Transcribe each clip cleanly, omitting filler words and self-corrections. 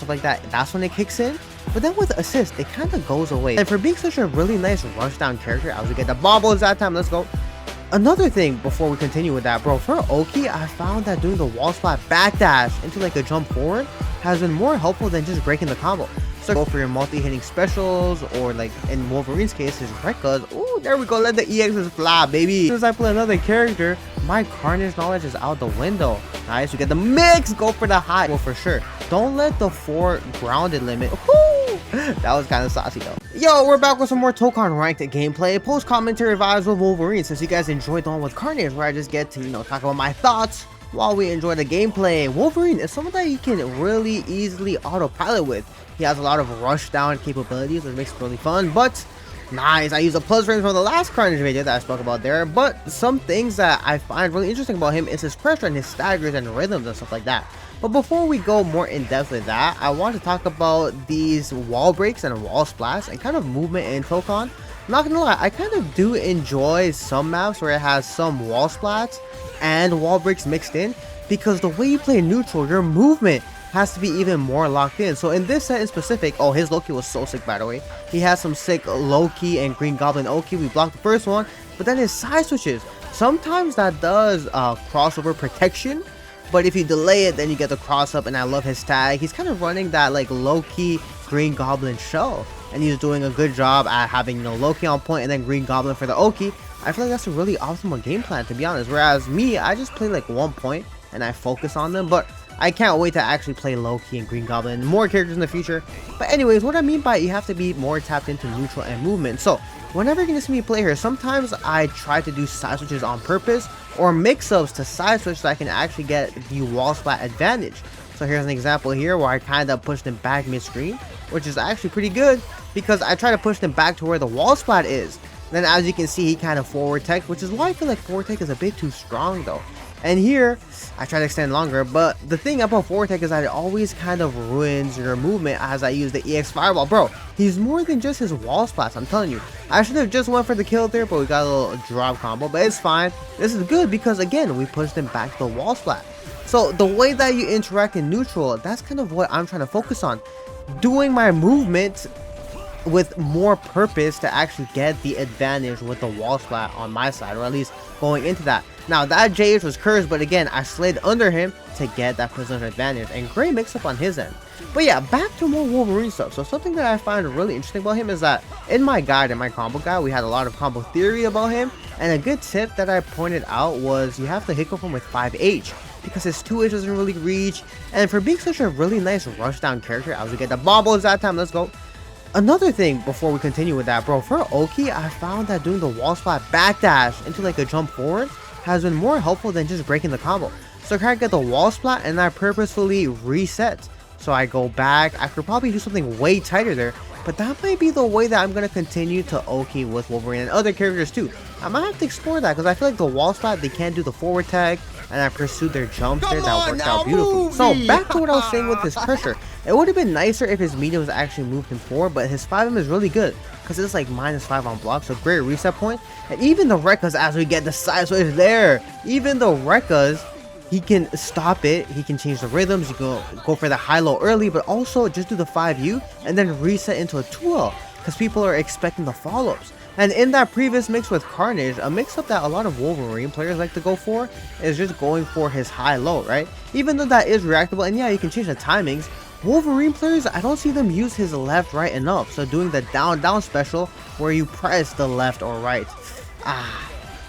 stuff like that, that's when it kicks in. But then with assist, it kind of goes away. And for being such a really nice rush down character, as we get the bombos that time, let's go. Another thing before we continue with that, bro, for Oki, I found that doing the wall splat backdash into like a jump forward has been more helpful than just breaking the combo. So go for your multi-hitting specials, or like in Wolverine's case, his Rekkas. Ooh, there we go, let the EXs fly, baby. As soon as I play another character, my Carnage knowledge is out the window. Nice, we get the mix, go for the high. Well, for sure, don't let the 4 grounded limit. Woo! That was kind of saucy though. Yo, we're back with some more Tokon ranked gameplay, post commentary vibes with Wolverine, since you guys enjoyed the one with Carnage, where I just get to, you know, talk about my thoughts while we enjoy the gameplay. Wolverine is someone that you can really easily autopilot with. He has a lot of rush down capabilities, which makes it really fun. But nice, I used a plus range from the last Carnage video that I spoke about there. But some things that I find really interesting about him is his pressure and his staggers and rhythms and stuff like that. But before we go more in depth with that, I want to talk about these wall breaks and wall splats and kind of movement in Tokon. I'm not gonna lie, I kind of do enjoy some maps where it has some wall splats and wall breaks mixed in, because the way you play neutral, your movement has to be even more locked in. So in this set in specific, oh, his Loki was so sick, by the way. He has some sick Loki and Green Goblin Oki. We blocked the first one, but then his side switches, sometimes that does crossover protection, but if you delay it, then you get the cross up. And I love his tag. He's kind of running that like Loki Green Goblin show, and he's doing a good job at having, you know, Loki on point and then Green Goblin for the Oki. I feel like that's a really optimal game plan, to be honest. Whereas me, I just play like 1 point and I focus on them. But I can't wait to actually play Loki and Green Goblin, more characters in the future. But anyways, what I mean by you have to be more tapped into neutral and movement. So whenever you're gonna see me play here, sometimes I try to do side switches on purpose, or mix-ups to side switch, so I can actually get the wall splat advantage. So here's an example here where I kind of pushed him back mid-screen, which is actually pretty good because I try to push them back to where the wall splat is. Then as you can see, he kind of forward tech, which is why I feel like forward tech is a bit too strong though. And here, I try to extend longer, but the thing about forward tech is that it always kind of ruins your movement as I use the EX Fireball. Bro, he's more than just his wall splats, I'm telling you. I should have just went for the kill there, but we got a little drop combo, but it's fine. This is good because, again, we pushed him back to the wall splat. So the way that you interact in neutral, that's kind of what I'm trying to focus on. Doing my movement with more purpose to actually get the advantage with the wall splat on my side, or at least going into that. Now that JH was cursed, but again, I slid under him to get that positional advantage, and great mix up on his end. But yeah, back to more Wolverine stuff. So something that I find really interesting about him is that in my guide, in my combo guide, we had a lot of combo theory about him, and a good tip that I pointed out was you have to hiccup him with 5H, because his 2H doesn't really reach. And for being such a really nice rush down character, I was gonna get the bombos that time, let's go. Another thing before we continue with that, bro, for Oki, I found that doing the wall splat backdash into like a jump forward has been more helpful than just breaking the combo. So I kind of get the wall splat and I purposefully reset. So I go back. I could probably do something way tighter there, but that might be the way that I'm going to continue to Oki with Wolverine and other characters too. I might have to explore that because I feel like the wall splat, they can't do the forward tag, and I pursued their jumps there that worked out beautifully. So back to what I was saying with his pressure. It would have been nicer if his mediums actually moved him forward, but his 5M is really good because it's like -5 on block, so great reset point. And even the Rekkas, as we get the side switch there, even the Rekkas, he can stop it, he can change the rhythms, you can go for the high-low early, but also just do the 5U and then reset into a 2L because people are expecting the follow-ups. And in that previous mix with Carnage, a mix-up that a lot of Wolverine players like to go for is just going for his high-low, right? Even though that is reactable, and yeah, you can change the timings, Wolverine players, I don't see them use his left right enough. So doing the down special where you press the left or right,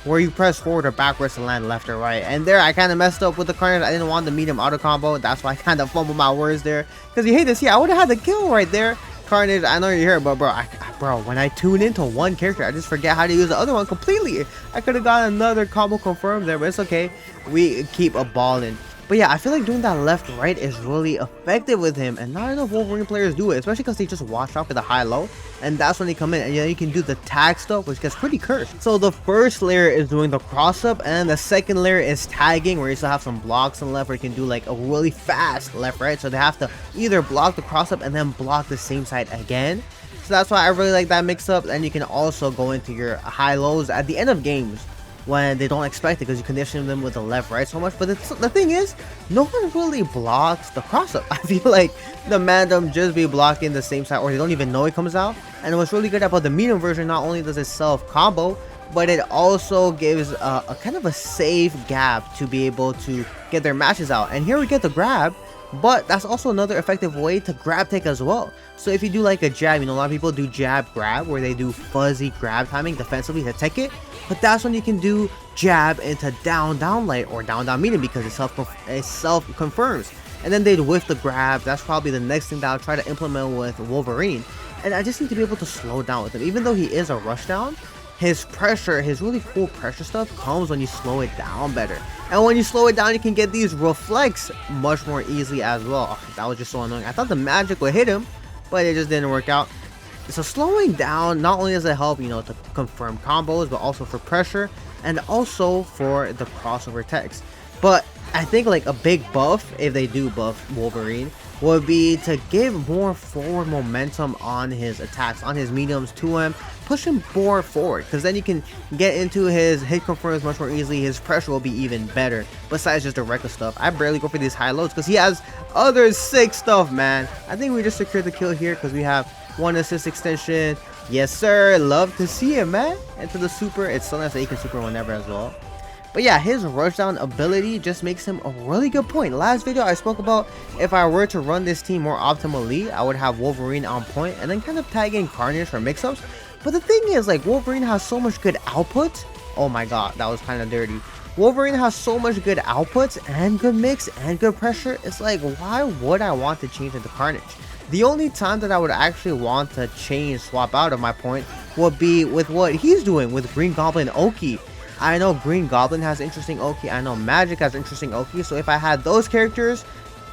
where you press forward or backwards to land left or right. And there I kind of messed up with the Carnage. I didn't want the medium auto combo, that's why I kind of fumbled my words there, because you hate to see, I would have had the kill right there. Carnage, I know you're here, but bro, when I tune into one character, I just forget how to use the other one completely. I could have got another combo confirmed there, but it's okay. We keep a ball in. But yeah, I feel like doing that left-right is really effective with him, and not enough Wolverine players do it, especially because they just watch out for the high-low, and that's when they come in, and you can do the tag stuff, which gets pretty cursed. So the first layer is doing the cross-up, and the second layer is tagging, where you still have some blocks on the left, where you can do like a really fast left-right, so they have to either block the cross-up and then block the same side again. So that's why I really like that mix-up, and you can also go into your high-lows at the end of games when they don't expect it because you condition them with the left right so much. But the thing is, no one really blocks the cross up. I feel like the Mandem just be blocking the same side, or they don't even know it comes out. And what's really good about the medium version, not only does it self combo, but it also gives a kind of a safe gap to be able to get their matches out. And here we get the grab, but that's also another effective way to grab take as well. So if you do like a jab, you know, a lot of people do jab grab where they do fuzzy grab timing defensively to take it, but that's when you can do jab into down light or down medium because it self confirms. And then they'd whiff the grab. That's probably the next thing that I'll try to implement with Wolverine. And I just need to be able to slow down with him. Even though he is a rush down, his pressure, his really cool pressure stuff comes when you slow it down better. And when you slow it down, you can get these reflects much more easily as well. Oh, that was just so annoying. I thought the magic would hit him, but it just didn't work out. So slowing down, not only does it help, you know, to confirm combos, but also for pressure and also for the crossover techs. But I think like a big buff, if they do buff Wolverine, would be to give more forward momentum on his attacks, on his mediums to him, push him more forward, because then you can get into his hit confirms much more easily. His pressure will be even better, besides just the reckless stuff. I barely go for these high loads because he has other sick stuff, man. I think we just secured the kill here because we have 1 assist extension. Yes sir, love to see it, man. Into the super, it's so nice that he can super whenever as well. But yeah, his rush down ability just makes him a really good point. Last video I spoke about if I were to run this team more optimally, I would have Wolverine on point and then kind of tag in Carnage for mix-ups. But the thing is, like, Wolverine has so much good output. Oh my god, that was kind of dirty. Wolverine has so much good outputs and good mix and good pressure. It's like, why would I want to change into Carnage? The only time that I would actually want to swap out of my point would be with what he's doing with Green Goblin Oki. I know Green Goblin has interesting Oki. I know Magic has interesting Oki. So if I had those characters,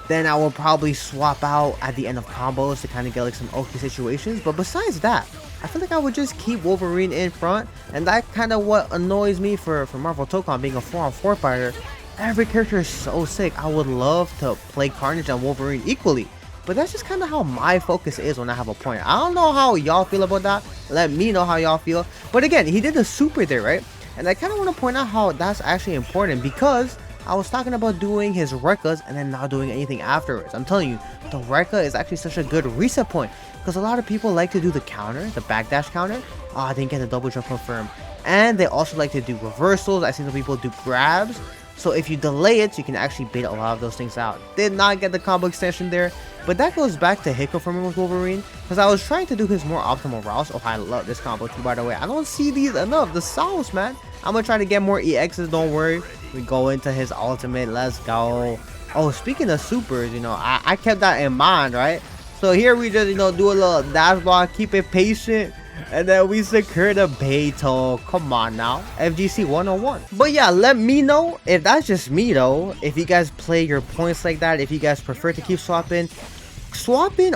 then I will probably swap out at the end of combos to kind of get like some Oki situations. But besides that, I feel like I would just keep Wolverine in front. And that kind of what annoys me for MARVEL Tōkon being a 4-on-4 fighter. Every character is so sick. I would love to play Carnage and Wolverine equally. But that's just kind of how my focus is when I have a point. I don't know how y'all feel about that. Let me know how y'all feel. But again, he did the super there, right? And I kind of want to point out how that's actually important, because I was talking about doing his Rekkas and then not doing anything afterwards. I'm telling you, the Rekka is actually such a good reset point, because a lot of people like to do the counter, the backdash counter. Oh, I didn't get the double jump confirmed. And they also like to do reversals. I see some people do grabs. So if you delay it, you can actually bait a lot of those things out. Did not get the combo extension there, but that goes back to hit confirming with Wolverine, because I was trying to do his more optimal routes. Oh, I love this combo too, by the way. I don't see these enough. The sauce, man. I'm gonna try to get more EXs, don't worry. We go into his ultimate, let's go. Oh, speaking of supers, you know, I kept that in mind, right? So here we just, you know, do a little dash block, keep it patient, and then we secure the Beto. Come on now, FGC 101. But yeah, let me know if that's just me though, if you guys play your points like that, if you guys prefer to keep swapping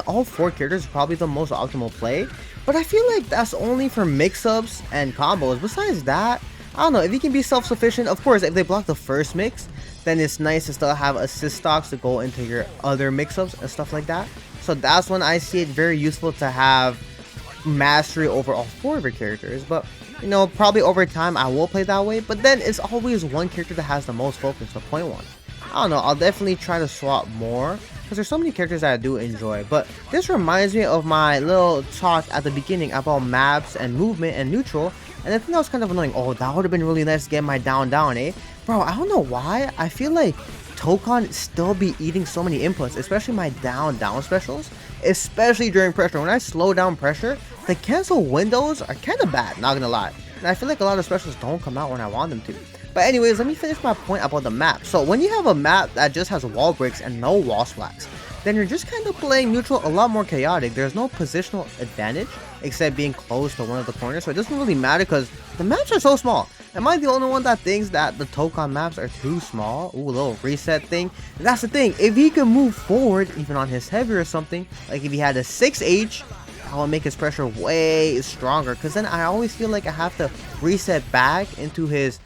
all 4 characters is probably the most optimal play. But I feel like that's only for mix-ups and combos. Besides that, I don't know, if you can be self-sufficient. Of course, if they block the first mix, then it's nice to still have assist stocks to go into your other mix-ups and stuff like that. So that's when I see it very useful to have mastery over all 4 of your characters. But you know, probably over time I will play that way, but then it's always one character that has the most focus, the point one. I don't know, I'll definitely try to swap more, because there's so many characters that I do enjoy. But this reminds me of my little talk at the beginning about maps and movement and neutral, and I think that was kind of annoying. Oh, that would have been really nice to get my down, eh? Bro, I don't know why. I feel like Tokon still be eating so many inputs, especially my down specials, especially during pressure. When I slow down pressure, the cancel windows are kind of bad, not gonna lie. And I feel like a lot of specials don't come out when I want them to. But anyways, let me finish my point about the map. So when you have a map that just has wall breaks and no wall splats, then you're just kind of playing neutral a lot more chaotic. There's no positional advantage except being close to one of the corners, so it doesn't really matter because the maps are so small. Am I the only one that thinks that the Tokon maps are too small? Ooh, a little reset thing. And that's the thing, if he can move forward even on his heavy or something, like if he had a 6H, I will make his pressure way stronger, because then I always feel like I have to reset back into his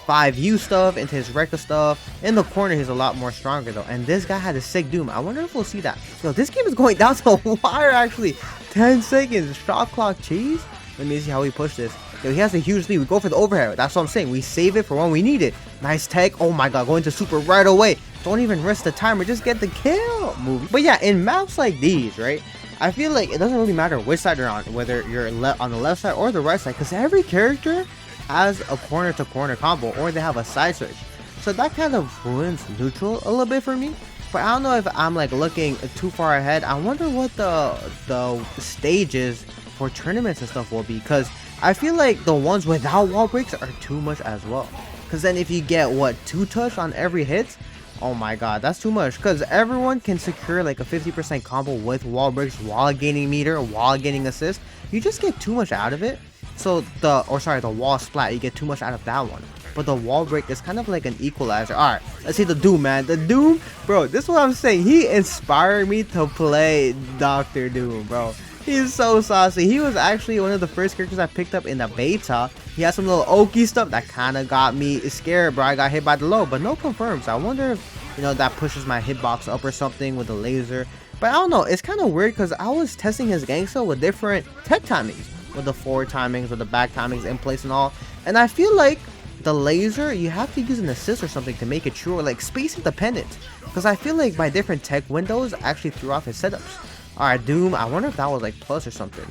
5U stuff, into his Rekka stuff. In the corner, he's a lot more stronger though. And this guy had a sick Doom. I wonder if we'll see that. So this game is going down to the wire actually. 10 seconds. Shot clock cheese. Let me see how we push this. Yo, he has a huge lead. We go for the overhead. That's what I'm saying. We save it for when we need it. Nice tech. Oh my god, going to super right away. Don't even risk the timer. Just get the kill. Movie. But yeah, in maps like these, right? I feel like it doesn't really matter which side you're on, whether you're on the left side or the right side, because every character has a corner to corner combo, or they have a side switch. So that kind of ruins neutral a little bit for me. But I don't know if I'm like looking too far ahead. I wonder what the stages for tournaments and stuff will be, because I feel like the ones without wall breaks are too much as well. Because then if you get what, 2 touch on every hit, oh my god, that's too much. Because everyone can secure like a 50% combo with wall breaks while gaining meter, while getting assist. You just get too much out of it. So the wall splat, you get too much out of that one. But the wall break is kind of like an equalizer. Alright, let's see the Doom, man. The Doom, bro, this is what I'm saying. He inspired me to play Dr. Doom, bro. He's so saucy. He was actually one of the first characters I picked up in the beta. He has some little Oki stuff that kind of got me scared, bro. I got hit by the low, but no confirms. I wonder if, you know, that pushes my hitbox up or something with the laser. But I don't know. It's kind of weird because I was testing his gangsta with different tech timings. With the forward timings, with the back timings in place and all. And I feel like the laser, you have to use an assist or something to make it true, or like space independent. Because I feel like by different tech windows actually threw off his setups. Alright, Doom, I wonder if that was like plus or something.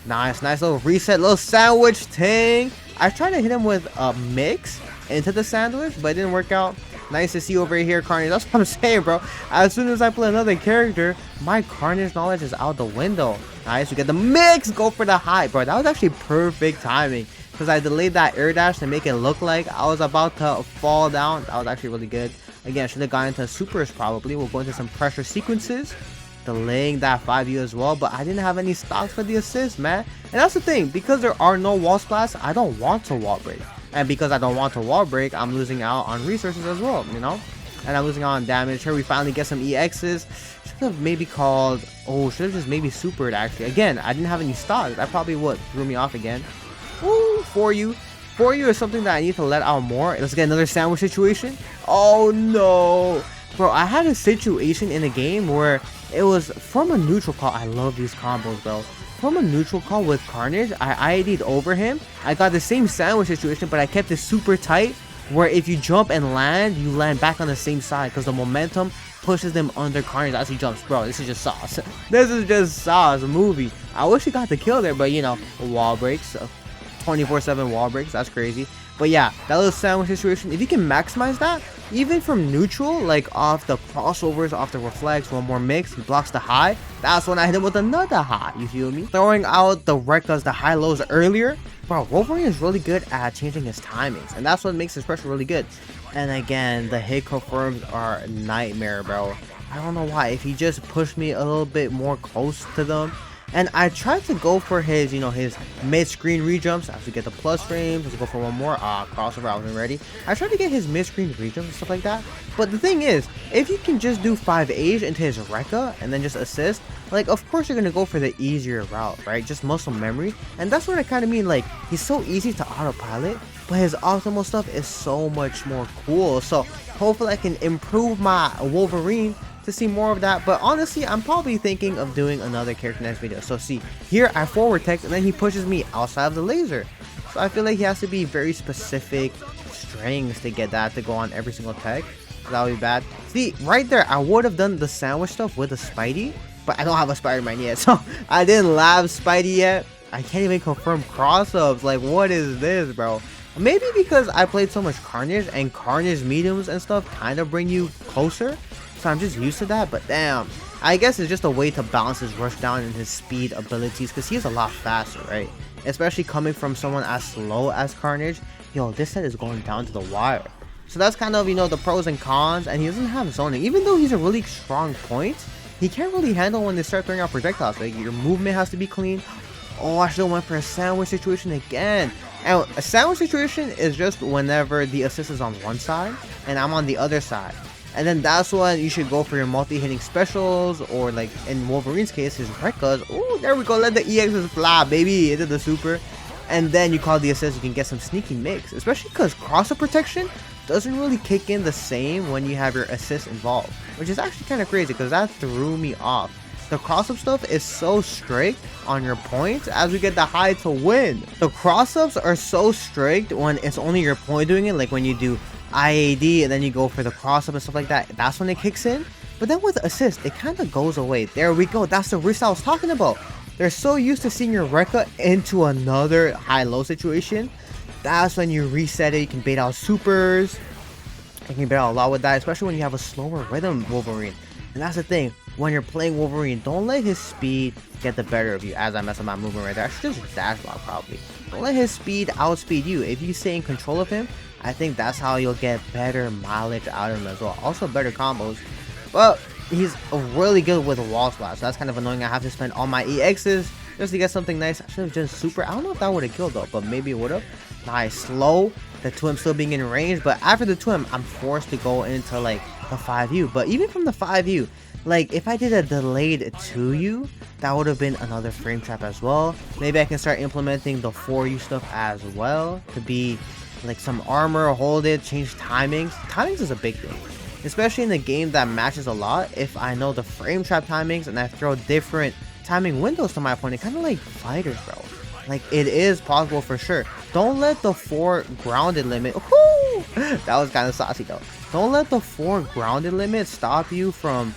Nice little reset, little sandwich thing. I tried to hit him with a mix into the sandwich, but it didn't work out. Nice to see over here, Carnage. That's what I'm saying, bro. As soon as I play another character, my Carnage knowledge is out the window. Nice, we get the mix, go for the high, bro. That was actually perfect timing, because I delayed that air dash to make it look like I was about to fall down. That was actually really good. Again, I should have gone into supers probably. We'll go into some pressure sequences, delaying that 5U as well, but I didn't have any stocks for the assist, man. And that's the thing, because there are no wall splats, I don't want to wall break. And because I don't want to wall break, I'm losing out on resources as well, you know? And I'm losing out on damage. Here we finally get some EXs. Should have maybe called, oh, should have just maybe supered actually. Again, I didn't have any stocks. That probably what threw me off again. Ooh, for you is something that I need to let out more. Let's get another sandwich situation. Oh no, bro, I had a situation in a game where it was from a neutral call. I love these combos, bro. From a neutral call with Carnage, I ID'd over him. I got the same sandwich situation, but I kept it super tight, where if you jump and land, you land back on the same side, because the momentum pushes them under Carnage as he jumps. Bro, this is just sauce. This is just sauce movie. I wish he got the kill there, but you know, wall breaks, 24/7 wall breaks, that's crazy. But yeah, that little sandwich situation, if you can maximize that, even from neutral, like off the crossovers, off the reflex, one more mix, he blocks the high. That's when I hit him with another high, you feel me? Throwing out the Rekkas, the high lows earlier. Bro, Wolverine is really good at changing his timings, and that's what makes his pressure really good. And again, the hit confirms are a nightmare, bro. I don't know why. If he just pushed me a little bit more close to them, and I tried to go for his, you know, his mid-screen rejumps. I have to get the plus frames. Let's go for one more. Crossover, I wasn't ready. I tried to get his mid-screen rejumps and stuff like that. But the thing is, if you can just do 5H into his Rekka and then just assist, like, of course you're going to go for the easier route, right? Just muscle memory. And that's what I kind of mean. Like, he's so easy to autopilot, but his optimal stuff is so much more cool. So hopefully I can improve my Wolverine to see more of that. But honestly, I'm probably thinking of doing another character next video. So see, here I forward text and then he pushes me outside of the laser. So I feel like he has to be very specific strings to get that to go on every single tech. So that would be bad. See, right there, I would have done the sandwich stuff with a Spidey, but I don't have a Spider-Man yet. So I didn't lab Spidey yet. I can't even confirm cross-ups. Like, what is this, bro? Maybe because I played so much Carnage, and Carnage mediums and stuff kind of bring you closer. So I'm just used to that, but damn. I guess it's just a way to balance his rush down and his speed abilities, because he's a lot faster, right? Especially coming from someone as slow as Carnage. Yo, this set is going down to the wire. So that's kind of, you know, the pros and cons. And he doesn't have zoning. Even though he's a really strong point, he can't really handle when they start throwing out projectiles. Like, your movement has to be clean. Oh, I should have went for a sandwich situation again. And a sandwich situation is just whenever the assist is on one side and I'm on the other side. And then that's when you should go for your multi-hitting specials, or like in Wolverine's case, his Rekkas. Oh, there we go. Let the EXs fly, baby, into the super. And then you call the assist, you can get some sneaky mix. Especially because crossover protection doesn't really kick in the same when you have your assist involved. Which is actually kind of crazy, because that threw me off. The cross-up stuff is so strict on your points as we get the high to win. The cross-ups are so strict when it's only your point doing it, like when you do IAD and then you go for the cross-up and stuff like that. That's when it kicks in. But then with assist, it kind of goes away. There we go. That's the risk I was talking about. They're so used to seeing your Rekka into another high-low situation. That's when you reset it. You can bait out supers. You can bait out a lot with that, especially when you have a slower rhythm Wolverine. And that's the thing. When you're playing Wolverine, don't let his speed get the better of you. As I mess up my movement right there, I should just dash block probably. Don't let his speed outspeed you. If you stay in control of him, I think that's how you'll get better mileage out of him as well. Also better combos. But he's really good with wall splash. So that's kind of annoying. I have to spend all my EXs just to get something nice. I should have just super. I don't know if that would have killed though, but maybe it would have. Nice. Slow. The 2M still being in range. But after the 2M, I'm forced to go into like the 5U. But even from the 5U, like if I did a delayed 2U, that would have been another frame trap as well. Maybe I can start implementing the 4U stuff as well to be like some armor, hold it, change timings. Timings is a big thing, especially in a game that matches a lot. If I know the frame trap timings and I throw different timing windows to my opponent, kind of like fighters, bro. Like it is possible for sure. Don't let the 4 grounded limit. Whoo! That was kind of saucy though. Don't let the 4 grounded limit stop you from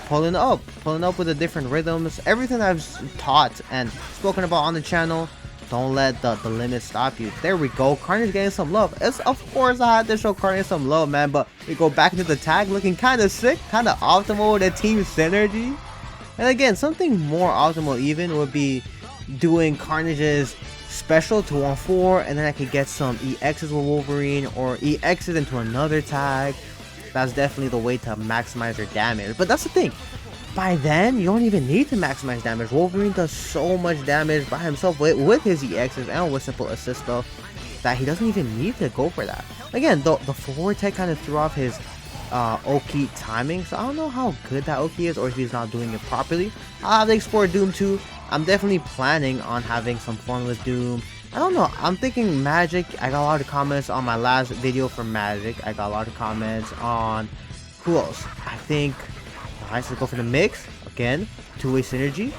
pulling up with the different rhythms. Everything I've taught and spoken about on the channel. Don't let the limit stop you. There we go. Carnage getting some love. Of course I had to show Carnage some love, man. But we go back into the tag looking kind of sick, kind of optimal with the team synergy. And again, something more optimal even would be doing Carnage's special to 1-4, and then I could get some EXs with Wolverine or EXs into another tag. That's definitely the way to maximize your damage. But that's the thing. By then, you don't even need to maximize damage. Wolverine does so much damage by himself with his EXs and with simple assist stuff that he doesn't even need to go for that. Again, the forward tech kind of threw off his Oki timing, so I don't know how good that Oki is or if he's not doing it properly. I'll have to explore Doom 2. I'm definitely planning on having some fun with Doom. I don't know, I'm thinking Magic. I got a lot of comments on my last video for Magic. I got a lot of comments on who else. I think let's go for the mix again. Two-way synergy.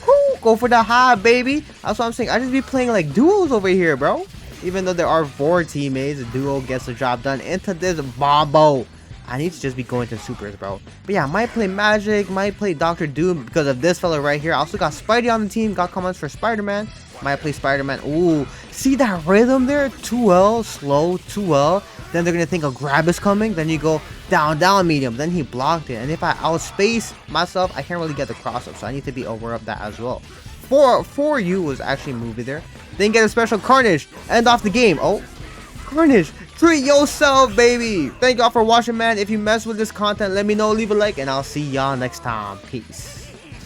Woo, go for the high, baby. That's what I'm saying. I just be playing like duos over here, bro. Even though there are 4 teammates, a duo gets the job done into this bombo. I need to just be going to supers, bro. But yeah, I might play Magic, might play Dr. Doom because of this fella right here. I also got Spidey on the team. Got comments for Spider-Man. Might play Spider-Man. Ooh, see that rhythm there? 2L, slow, 2L. Then they're going to think a grab is coming. Then you go down, down, medium. Then he blocked it. And if I outspace myself, I can't really get the cross-up. So I need to be aware of that as well. 4U was actually movie there. Then get a special Carnage. End off the game. Oh, Carnage. Treat yourself, baby. Thank y'all for watching, man. If you mess with this content, let me know. Leave a like. And I'll see y'all next time. Peace.